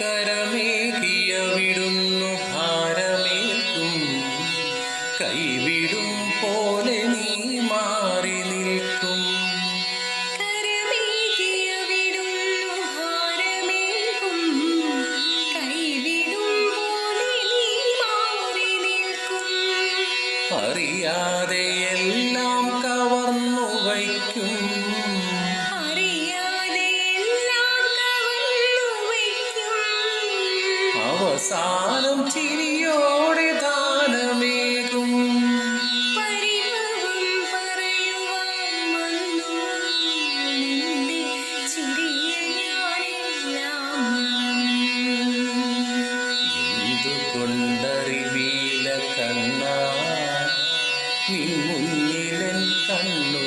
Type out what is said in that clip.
കരമേകിയ വിടുന്നു ഭാരമേൽക്കും കൈവിടും പോലെ നീ മാറി നിൽക്കും. കരമേകിയ വിടുന്നു ഭാരമേൽക്കും കൈവിടും പോലെ നീ മാറി നിൽക്കും. അറിയാതെ എല്ലാം കവർന്നു വയ്ക്കും അവസാനം ചിരിയോടെ ദാനമേകും. പരിഭവം പറയുവാൻ വന്നു നിന്റെ ചിരിയിൽ ഞാനെല്ലാം എന്തുകൊണ്ടറിവീല കണ്ണാ നിൻ മുന്നിലൻ കണ്ണു